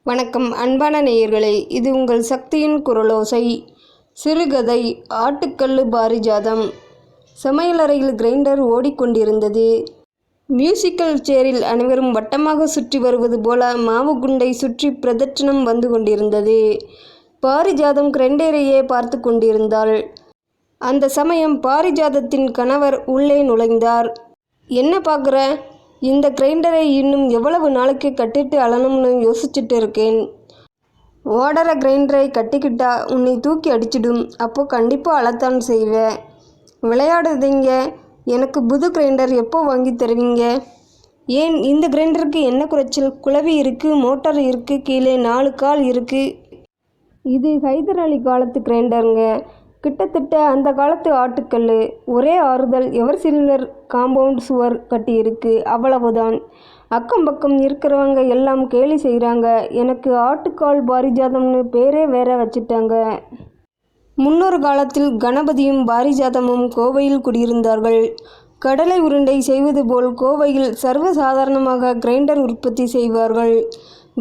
வணக்கம் அன்பான நேயர்களே, இது உங்கள் சக்தியின் குரலோசை. சிறுகதை ஆட்டுக்கல்லு பாரிஜாதம். சமையலறையில் கிரைண்டர் ஓடிக்கொண்டிருந்தது. மியூசிக்கல் சேரில் அனைவரும் வட்டமாக சுற்றி வருவது போல மாவு குண்டை சுற்றி பிரதட்சணம் வந்து கொண்டிருந்தது. பாரிஜாதம் கிரைண்டரையே பார்த்து கொண்டிருந்தாள். அந்த சமயம் பாரிஜாதத்தின் கணவர் உள்ளே நுழைந்தார். என்ன பார்க்குற? இந்த கிரைண்டரை இன்னும் எவ்வளவு நாளைக்கு கட்டிட்டு அழணும்னு யோசிச்சுட்டு இருக்கேன். ஓடற கிரைண்டரை கட்டிக்கிட்டா உன்னை தூக்கி அடிச்சிடும். அப்போ கண்டிப்பாக அழத்தான் செய்வேன். விளையாடுறீங்க. எனக்கு புது கிரைண்டர் எப்போ வாங்கி தருவீங்க? ஏன், இந்த கிரைண்டருக்கு என்ன குறைச்சல்? குளவி இருக்குது, மோட்டார் இருக்குது, கீழே 4 கால் இருக்குது. இது ஹைதர் அலி காலத்து கிரைண்டருங்க. கிட்டத்தட்ட அந்த காலத்து ஆட்டுக்கல். ஒரே ஆறுதல், எவர் சில்வர் காம்பவுண்ட் சுவர் கட்டியிருக்கு, அவ்வளவுதான். அக்கம் பக்கம் இருக்கிறவங்க எல்லாம் கேலி செய்கிறாங்க. எனக்கு ஆட்டுக்கால் பாரிஜாதம்னு பேரே வேற வச்சிட்டாங்க. முன்னொரு காலத்தில் கணபதியும் பாரிஜாதமும் கோவையில் குடியிருந்தார்கள். கடலை உருண்டை செய்வது போல் கோவையில் சர்வசாதாரணமாக கிரைண்டர் உற்பத்தி செய்வார்கள்.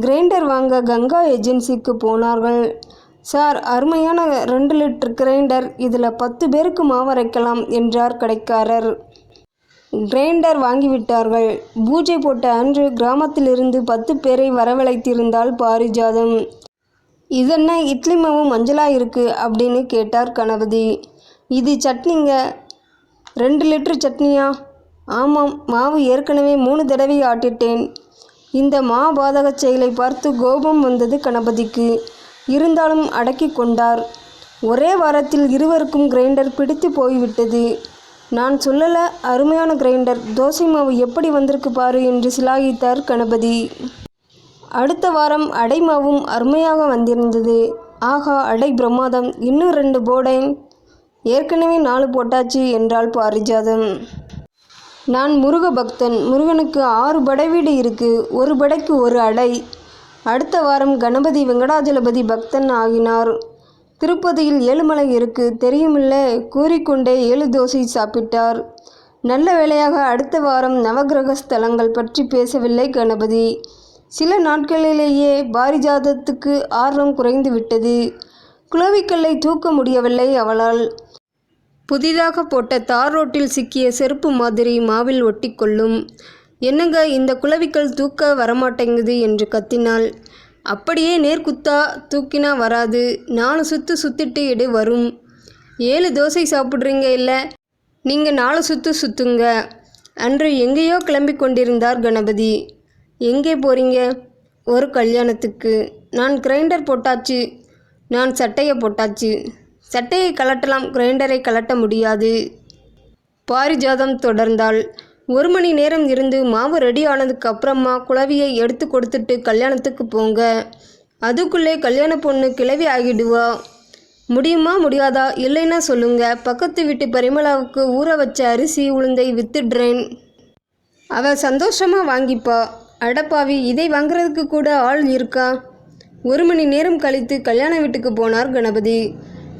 கிரைண்டர் வாங்க கங்கா ஏஜென்சிக்கு போனார்கள். சார், அருமையான 2 லிட்டர் கிரைண்டர், இதில் 10 பேருக்கு மாவரைக்கலாம் என்றார் கடைக்காரர். கிரைண்டர் வாங்கிவிட்டார்கள். பூஜை போட்ட அன்று கிராமத்திலிருந்து 10 பேரை வரவழைத்திருந்தாள் பாரிஜாதம். இதென்ன இட்லி மாவு மஞ்சளாக இருக்குது அப்படின்னு கேட்டார் கணபதி. இது சட்னிங்க. 2 லிட்டர் சட்னியா? ஆமாம், மாவு ஏற்கனவே 3 தடவை ஆட்டிட்டேன். இந்த மாபாதக செயலை பார்த்து கோபம் வந்தது கணபதிக்கு. இருந்தாலும் அடக்கி கொண்டார். ஒரே வாரத்தில் இருவருக்கும் கிரைண்டர் பிடித்து போய்விட்டது. நான் சொல்லல, அருமையான கிரைண்டர், தோசை மாவு எப்படி வந்திருக்கு பாரு என்று சிலாகித்தார் கணபதி. அடுத்த வாரம் அடை மாவும் அருமையாக வந்திருந்தது. ஆகா, அடை பிரமாதம், இன்னும் 2 போடேன். ஏற்கனவே 4 போட்டாச்சு என்றாள் பாரிஜாதம். நான் முருக பக்தன். முருகனுக்கு 6 படை வீடு இருக்கு. ஒரு படைக்கு 1 அடை. அடுத்த வாரம் கணபதி வெங்கடாஜலபதி பக்தன் ஆகினார். திருப்பதியில் 7 மலை இருக்கு, தெரியுமில்ல? கூறிக்கொண்டே 7 தோசை சாப்பிட்டார். நல்ல வேளையாக அடுத்த வாரம் நவகிரக ஸ்தலங்கள் பற்றி பேசவில்லை கணபதி. சில நாட்களிலேயே பாரிஜாதத்துக்கு ஆர்வம் குறைந்து விட்டது. குளவிக்கல்லை தூக்க முடியவில்லை அவளால். புதிதாக போட்ட தார் ரோட்டில் சிக்கிய செருப்பு மாதிரி மாவில் ஒட்டி கொள்ளும். என்னங்க, இந்த குளவிக்கல் தூக்க வரமாட்டேங்குது என்று கத்தினாள். அப்படியே நேர்குத்தா தூக்கினா வராது. 4 சுற்று சுத்திட்டு எடு வரும். 7 தோசை சாப்பிட்றீங்க இல்லை? நீங்கள் 4 சுற்று சுற்றுங்க. அன்று எங்கேயோ கிளம்பி கொண்டிருந்தார் கணபதி. எங்கே போகிறீங்க? ஒரு கல்யாணத்துக்கு. நான் கிரைண்டர் போட்டாச்சு. நான் சட்டையை போட்டாச்சு. சட்டையை கலட்டலாம், கிரைண்டரை கலட்ட முடியாது. பாரிஜாதம் தொடர்ந்தாள். 1 மணி நேரம் இருந்து மாவு ரெடி ஆனதுக்கு அப்புறமா குளவியை எடுத்து கொடுத்துட்டு கல்யாணத்துக்கு போங்க. அதுக்குள்ளே கல்யாண பொண்ணு கிளவி ஆகிடுவா. முடியுமா முடியாதா? இல்லைன்னா சொல்லுங்க. பக்கத்து வீட்டு பரிமளாவுக்கு ஊற வச்ச அரிசி உளுந்தை வித்துடுறேன். அவள் சந்தோஷமாக வாங்கிப்பா. அடப்பாவி, இதை வாங்குறதுக்கு கூட ஆள் இருக்கா? 1 மணி நேரம் கழித்து கல்யாண வீட்டுக்கு போனார் கணபதி.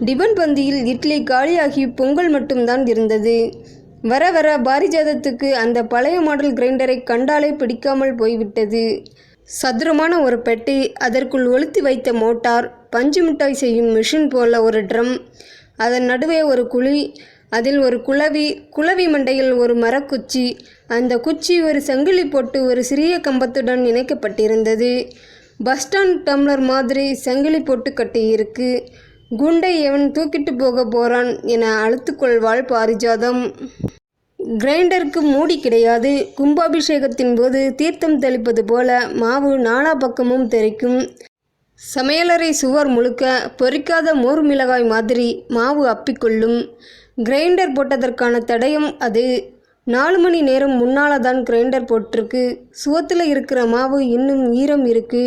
டிபன் பந்தியில் இட்லி காலியாகி பொங்கல் மட்டும்தான் இருந்தது. வர வர பாரிஜாதத்துக்கு அந்த பழைய மாடல் கிரைண்டரை கண்டாலே பிடிக்காமல் போய்விட்டது. சதுரமான ஒரு பெட்டி, அதற்குள் ஒளித்து வைத்த மோட்டார், பஞ்சு மிட்டாய் செய்யும் மிஷின் போல ஒரு ட்ரம், அதன் நடுவே ஒரு குழி, அதில் ஒரு குளவி, குளவி மண்டையில் ஒரு மரக்குச்சி, அந்த குச்சி ஒரு சங்கிலி போட்டு ஒரு சிறிய கம்பத்துடன் இணைக்கப்பட்டிருந்தது. பஸ் ஸ்டாண்ட் டம்ளர் மாதிரி சங்கிலி போட்டு கட்டியிருக்கு. குண்டை எவன் தூக்கிட்டு போக போகிறான் என அழுத்துக்கொள்வாள் பாரிஜாதம். கிரைண்டருக்கு மூடி கிடையாது. கும்பாபிஷேகத்தின் போது தீர்த்தம் தெளிப்பது போல மாவு 4 பக்கமும் தெறிக்கும். சமையலறை சுவர் முழுக்க பொரிக்காத மோர் மிளகாய் மாதிரி மாவு அப்பிக்கொள்ளும். கிரைண்டர் போட்டதற்கான தடயம் அது. 4 மணி நேரம் முன்னால் தான் கிரைண்டர் போட்டிருக்கு. சுவத்தில் இருக்கிற மாவு இன்னும் ஈரம் இருக்கு.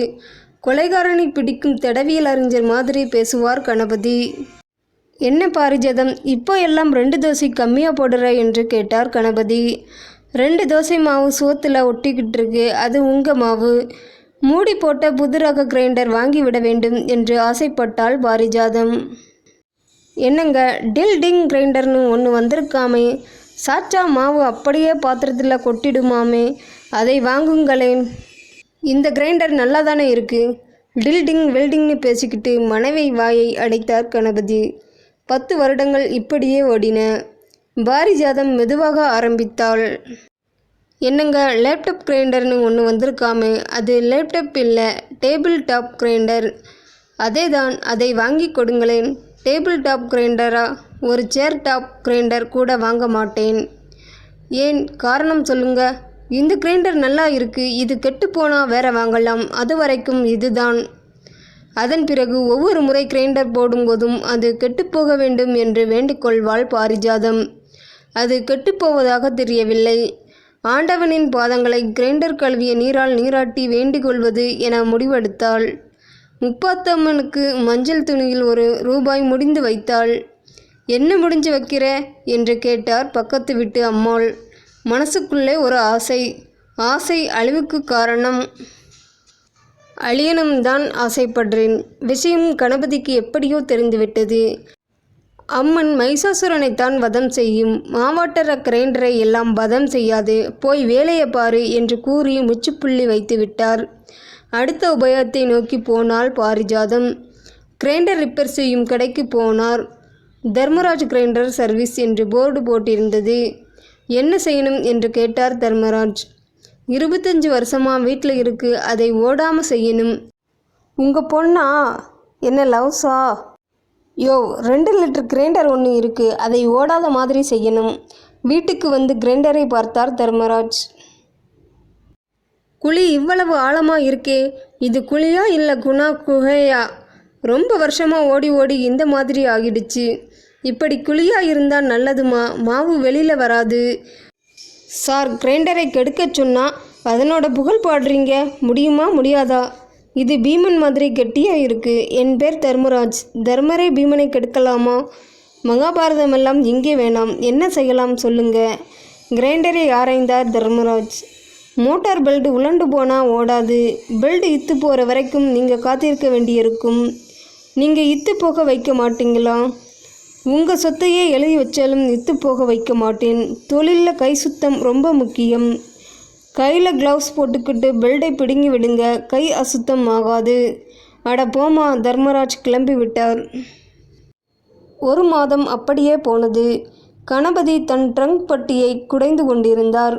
கொலைகாரனை பிடிக்கும் தடவியல் அறிஞர் மாதிரி பேசுவார் கணபதி. என்ன பாரிஜாதம், இப்போ எல்லாம் 2 தோசை கம்மியாக போடுற என்று கேட்டார் கணபதி. 2 தோசை மாவு சுவத்தில் ஒட்டிக்கிட்டு இருக்கு. அது உங்கள் மாவு. மூடி போட்ட புது ரக கிரைண்டர் வாங்கிவிட வேண்டும் என்று ஆசைப்பட்டாள் பாரிஜாதம். என்னங்க, டில் டிங் கிரைண்டர்னு ஒன்று வந்திருக்காமே. சாச்சா மாவு அப்படியே பாத்திரத்தில் கொட்டிடுமாமே. அதை வாங்குங்களேன். இந்த கிரைண்டர் நல்லா தானே இருக்குது. டில்டிங் வெல்டிங்னு பேசிக்கிட்டு மனைவி வாயை அடைத்தார் கணபதி. 10 வருடங்கள் இப்படியே ஓடின. பாரிஜாதம் மெதுவாக ஆரம்பித்தாள். என்னங்க, லேப்டாப் கிரைண்டர்னு ஒன்று வந்திருக்காமே, அது லேப்டாப் இல்லை, டேபிள் டாப் கிரைண்டர். அதே தான், அதை வாங்கி கொடுங்களேன். டேபிள் டாப் கிரைண்டரா? ஒரு சேர் டாப் கிரைண்டர் கூட வாங்க மாட்டேன். ஏன், காரணம் சொல்லுங்க. இந்த கிரைண்டர் நல்லா இருக்கு, இது கெட்டுப்போனா வேற வாங்கலாம், அது வரைக்கும் இதுதான். அதன் பிறகு ஒவ்வொரு முறை கிரைண்டர் போடும்போதும் அது கெட்டுப்போக வேண்டும் என்று வேண்டிக்கொள்வாள் பாரிஜாதம். அது கெட்டுப்போவதாக தெரியவில்லை. ஆண்டவனின் பாதங்களை கிரைண்டர் கழுவிய நீரால் நீராட்டி வேண்டிக் கொள்வது என முடிவெடுத்தாள். முப்பாத்தம்மனுக்கு மஞ்சள் துணியில் ₹1 முடிந்து வைத்தாள். என்ன முடிஞ்சு வைக்கிற என்று கேட்டார் பக்கத்து வீட்டு அம்மாள். மனசுக்குள்ளே ஒரு ஆசை. ஆசை அழிவுக்கு காரணம். அழியணும் தான் ஆசைப்படுறேன். விஷயம் கணபதிக்கு எப்படியோ தெரிந்துவிட்டது. அம்மன் மைசாசுரனைத்தான் வதம் செய்யும். மாவாட்டற கிரைண்டரை எல்லாம் வதம் செய்யாது. போய் வேலையை பாரு என்று கூறி முச்சுப்புள்ளி வைத்து விட்டார். அடுத்த உபயத்தை நோக்கி போனாள் பாரிஜாதம். கிரைண்டர் ரிப்பேர் செய்யும் கடைக்கு போனார். தர்மராஜ் கிரைண்டர் சர்வீஸ் என்று போர்டு போட்டிருந்தது. என்ன செய்யணும் என்று கேட்டார் தர்மராஜ். 25 வருஷமா வீட்டில் இருக்கு, அதை ஓடாமல் செய்யணும். உங்கள் பொண்ணா? என்ன லவ்ஸா? யோ, 2 லிட்டர் கிரைண்டர் ஒன்று இருக்குது, அதை ஓடாத மாதிரி செய்யணும். வீட்டுக்கு வந்து கிரைண்டரை பார்த்தார் தர்மராஜ். குழி இவ்வளவு ஆழமாக இருக்கே, இது குழியா இல்லை குகையா? ரொம்ப வருஷமாக ஓடி ஓடி இந்த மாதிரி ஆகிடுச்சு. இப்படி குழியா இருந்தால் நல்லதுமா, மாவு வெளியில் வராது. சார், கிரைண்டரை கெடுக்க சொன்னால் அதனோட புகழ் பாடுறீங்க, முடியுமா முடியாதா? இது பீமன் மாதிரி கெட்டியாக இருக்குது. என் பேர் தர்மராஜ். தர்மரே பீமனை கெடுக்கலாமா? மகாபாரதமெல்லாம் இங்கே வேணாம். என்ன செய்யலாம் சொல்லுங்க? கிரைண்டரை ஆராய்ந்தார் தர்மராஜ். மோட்டார் பெல்ட் உலண்டு போனால் ஓடாது. பெல்ட் இத்து போகிற வரைக்கும் நீங்கள் காத்திருக்க வேண்டியிருக்கும். நீங்கள் இத்து போக வைக்க மாட்டீங்களா? உங்கள் சொத்தையே எழுதி வச்சாலும் இத்து போக வைக்க மாட்டேன். தொழிலில் கை சுத்தம் ரொம்ப முக்கியம். கையில் க்ளவுஸ் போட்டுக்கிட்டு பெல்ட்டை பிடுங்கி விடுங்க, கை அசுத்தம் ஆகாது. அட போமா. தர்மராஜ் கிளம்பி விட்டார். 1 மாதம் அப்படியே போனது. கணபதி தன் ட்ரங்க் பட்டியை குடைந்து கொண்டிருந்தார்.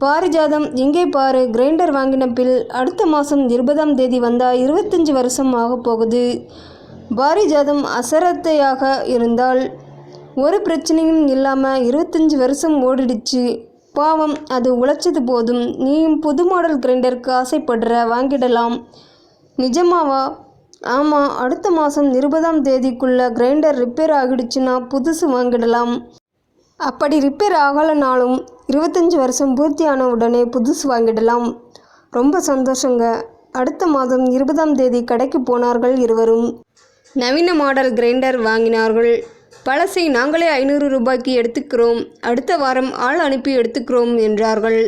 பாரிஜாதம், இங்கே பாரு, கிரைண்டர் வாங்கின பில் அடுத்த மாதம் 20ஆம் தேதி வந்தால் 25 வருஷம் ஆக போகுது. பாரிஜாதம் அசரத்தையாக இருந்தால். ஒரு பிரச்சனையும் இல்லாமல் 25 வருஷம் ஓடிடுச்சு. பாவம், அது உழைச்சது போதும். நீயும் புது மாடல் கிரைண்டருக்கு ஆசைப்படுற, வாங்கிடலாம். நிஜமாவா? ஆமாம், அடுத்த மாதம் 20ஆம் தேதிக்குள்ளே கிரைண்டர் ரிப்பேர் ஆகிடுச்சுன்னா புதுசு வாங்கிடலாம். அப்படி ரிப்பேர் ஆகலைனாலும் 25 வருஷம் பூர்த்தியான உடனே புதுசு வாங்கிடலாம். ரொம்ப சந்தோஷங்க. அடுத்த மாதம் 20ஆம் தேதி கடைக்கு போனார்கள் இருவரும். நவீன மாடல் கிரைண்டர் வாங்கினார்கள். பழசை நாங்களே ₹500 எடுத்துக்கிறோம், அடுத்த வாரம் ஆள் அனுப்பி எடுத்துக்கிறோம் என்றார்கள்.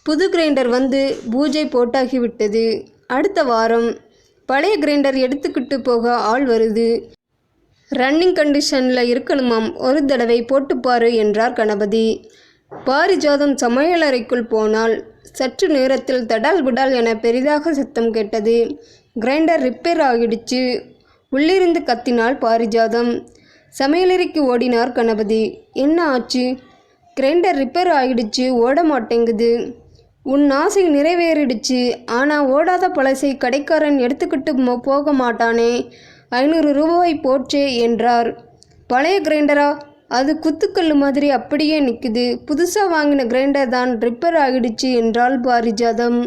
புது கிரைண்டர் வந்து பூஜை போட்டாகிவிட்டது. அடுத்த வாரம் பழைய கிரைண்டர் எடுத்துக்கிட்டு போக ஆள் வருது. ரன்னிங் கண்டிஷனில் இருக்கணுமாம், ஒரு தடவை போட்டுப்பாரு என்றார் கணபதி. பாரிஜாதம் சமையலறைக்குள் போனால் சற்று நேரத்தில் தடால் விடால் என பெரிதாக சத்தம் கேட்டது. கிரைண்டர் ரிப்பேர் ஆகிடுச்சு. உள்ளிருந்து கத்தினாள் பாரிஜாதம். சமையலறைக்கு ஓடினார் கணபதி. என்ன ஆச்சு? கிரைண்டர் ரிப்பேர் ஆகிடுச்சு, ஓட மாட்டேங்குது. உன் ஆசை நிறைவேறிடுச்சு. ஆனால் ஓடாத பழசை கடைக்காரன் எடுத்துக்கிட்டு போக மாட்டானே, ₹500 போச்சே என்றார். பழைய கிரைண்டரா? அது குத்துக்கல் மாதிரி அப்படியே நிற்குது. புதுசாக வாங்கின கிரைண்டர் தான் ரிப்பேர் ஆகிடுச்சு என்றாள் பாரிஜாதம்.